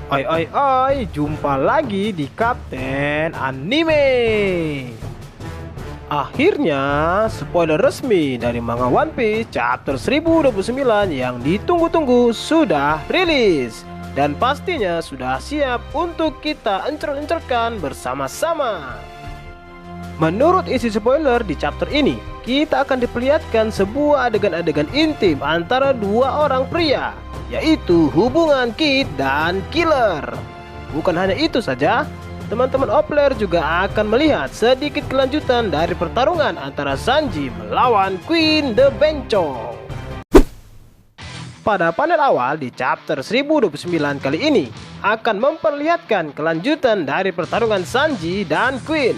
Jumpa lagi di Kapten Anime. Akhirnya, spoiler resmi dari manga One Piece chapter 1029 yang ditunggu-tunggu sudah rilis. Dan pastinya sudah siap untuk kita encer-encerkan bersama-sama. Menurut isi spoiler di chapter ini, kita akan diperlihatkan sebuah adegan-adegan intim antara dua orang pria, yaitu hubungan Kid dan Killer. Bukan hanya itu saja, teman-teman Opler juga akan melihat sedikit kelanjutan dari pertarungan antara Sanji melawan Queen the Bencong. Pada panel awal di chapter 1029 kali ini akan memperlihatkan kelanjutan dari pertarungan Sanji dan Queen.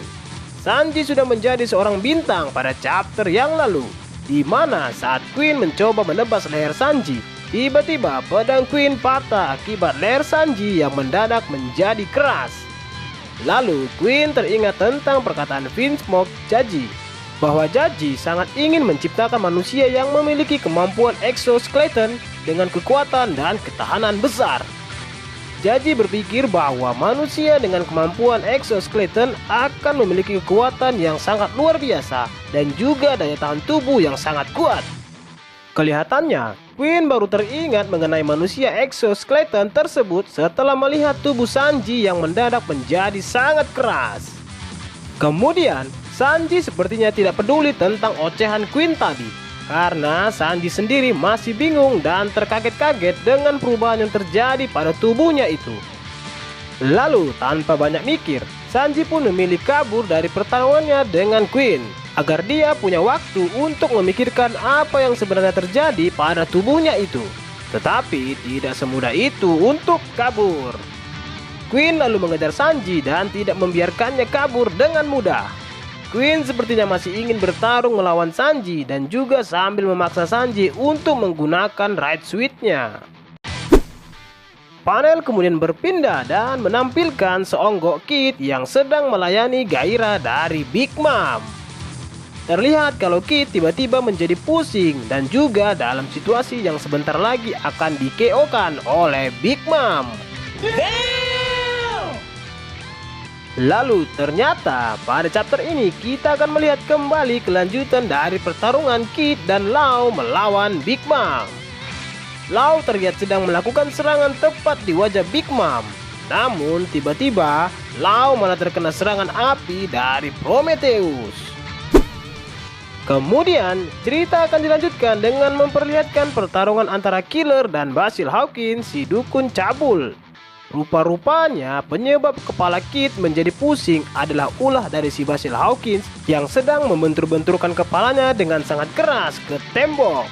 Sanji sudah menjadi seorang bintang pada chapter yang lalu, di mana saat Queen mencoba menebas leher Sanji, tiba-tiba pedang Queen patah akibat leher Sanji yang mendadak menjadi keras. Lalu Queen teringat tentang perkataan Vince Smoke Jaji, bahwa Jaji sangat ingin menciptakan manusia yang memiliki kemampuan exoskeleton dengan kekuatan dan ketahanan besar. Jaji berpikir bahwa manusia dengan kemampuan exoskeleton akan memiliki kekuatan yang sangat luar biasa dan juga daya tahan tubuh yang sangat kuat. Kelihatannya, Queen baru teringat mengenai manusia exoskeleton tersebut setelah melihat tubuh Sanji yang mendadak menjadi sangat keras. Kemudian, Sanji sepertinya tidak peduli tentang ocehan Queen tadi, karena Sanji sendiri masih bingung dan terkaget-kaget dengan perubahan yang terjadi pada tubuhnya itu. Lalu, tanpa banyak mikir, Sanji pun memilih kabur dari pertarungannya dengan Queen, agar dia punya waktu untuk memikirkan apa yang sebenarnya terjadi pada tubuhnya itu. Tetapi tidak semudah itu untuk kabur. Queen lalu mengejar Sanji dan tidak membiarkannya kabur dengan mudah. Queen sepertinya masih ingin bertarung melawan Sanji dan juga sambil memaksa Sanji untuk menggunakan Right Switch-nya. Panel kemudian berpindah dan menampilkan seonggok Kid yang sedang melayani gairah dari Big Mom. Terlihat kalau Kid tiba-tiba menjadi pusing dan juga dalam situasi yang sebentar lagi akan di-KO-kan oleh Big Mom. Lalu ternyata pada chapter ini kita akan melihat kembali kelanjutan dari pertarungan Kid dan Law melawan Big Mom. Law terlihat sedang melakukan serangan tepat di wajah Big Mom. Namun tiba-tiba Law malah terkena serangan api dari Prometheus. Kemudian cerita akan dilanjutkan dengan memperlihatkan pertarungan antara Killer dan Basil Hawkins si dukun cabul. Rupa-rupanya penyebab kepala Kid menjadi pusing adalah ulah dari si Basil Hawkins yang sedang membentur-benturkan kepalanya dengan sangat keras ke tembok.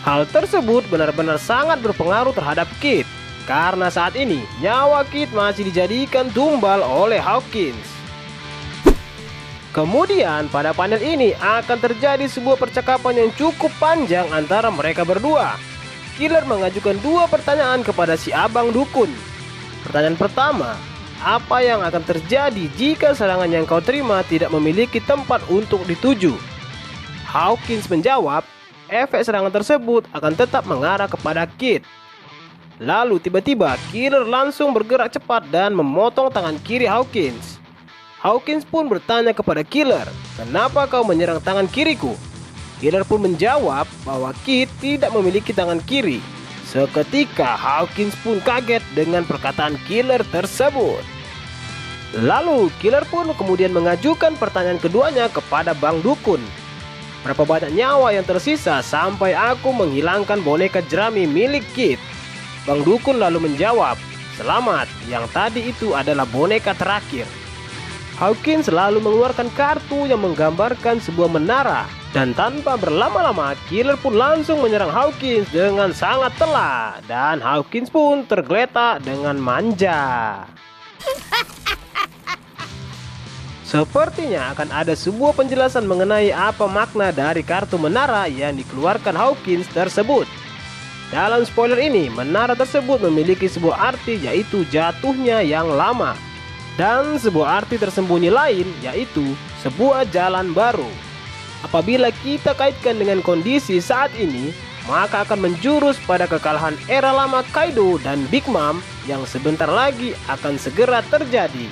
Hal tersebut benar-benar sangat berpengaruh terhadap Kid, karena saat ini nyawa Kid masih dijadikan tumbal oleh Hawkins. Kemudian pada panel ini akan terjadi sebuah percakapan yang cukup panjang antara mereka berdua. Killer mengajukan dua pertanyaan kepada si abang dukun. Pertanyaan pertama, apa yang akan terjadi jika serangan yang kau terima tidak memiliki tempat untuk dituju? Hawkins menjawab, efek serangan tersebut akan tetap mengarah kepada Kid. Lalu tiba-tiba Killer langsung bergerak cepat dan memotong tangan kiri Hawkins. Hawkins pun bertanya kepada Killer, kenapa kau menyerang tangan kiriku? Killer pun menjawab bahwa Kid tidak memiliki tangan kiri. Seketika Hawkins pun kaget dengan perkataan Killer tersebut. Lalu Killer pun kemudian mengajukan pertanyaan keduanya kepada Bang Dukun. Berapa banyak nyawa yang tersisa sampai aku menghilangkan boneka jerami milik Kid? Bang Dukun lalu menjawab, selamat, yang tadi itu adalah boneka terakhir. Hawkins selalu mengeluarkan kartu yang menggambarkan sebuah menara. Dan tanpa berlama-lama, Killer pun langsung menyerang Hawkins dengan sangat telak. Dan Hawkins pun tergeletak dengan manja. Sepertinya akan ada sebuah penjelasan mengenai apa makna dari kartu menara yang dikeluarkan Hawkins tersebut. Dalam spoiler ini, menara tersebut memiliki sebuah arti, yaitu jatuhnya yang lama. Dan sebuah arti tersembunyi lain, yaitu sebuah jalan baru. Apabila kita kaitkan dengan kondisi saat ini, maka akan menjurus pada kekalahan era lama Kaido dan Big Mom yang sebentar lagi akan segera terjadi.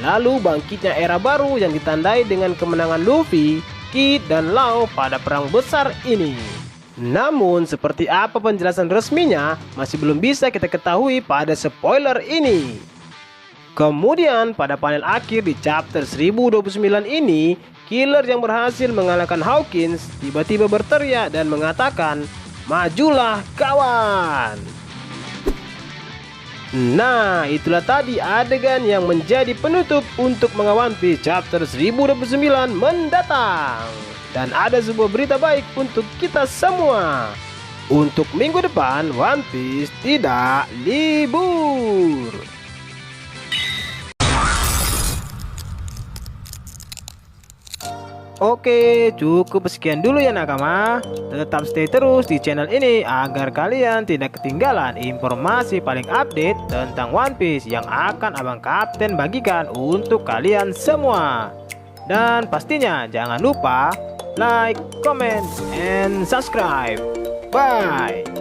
Lalu bangkitnya era baru yang ditandai dengan kemenangan Luffy, Kid, dan Law pada perang besar ini. Namun seperti apa penjelasan resminya masih belum bisa kita ketahui pada spoiler ini. Kemudian pada panel akhir di chapter 1029 ini, killer yang berhasil mengalahkan Hawkins tiba-tiba berteriak dan mengatakan, "Majulah kawan!" Nah, itulah tadi adegan yang menjadi penutup untuk One Piece chapter 1029 mendatang. Dan ada sebuah berita baik untuk kita semua. Untuk minggu depan, One Piece tidak libur. Oke, cukup sekian dulu ya nakama. Tetap stay terus di channel ini agar kalian tidak ketinggalan informasi paling update tentang One Piece yang akan Abang Kapten bagikan untuk kalian semua. Dan pastinya jangan lupa like, comment, and subscribe. Bye.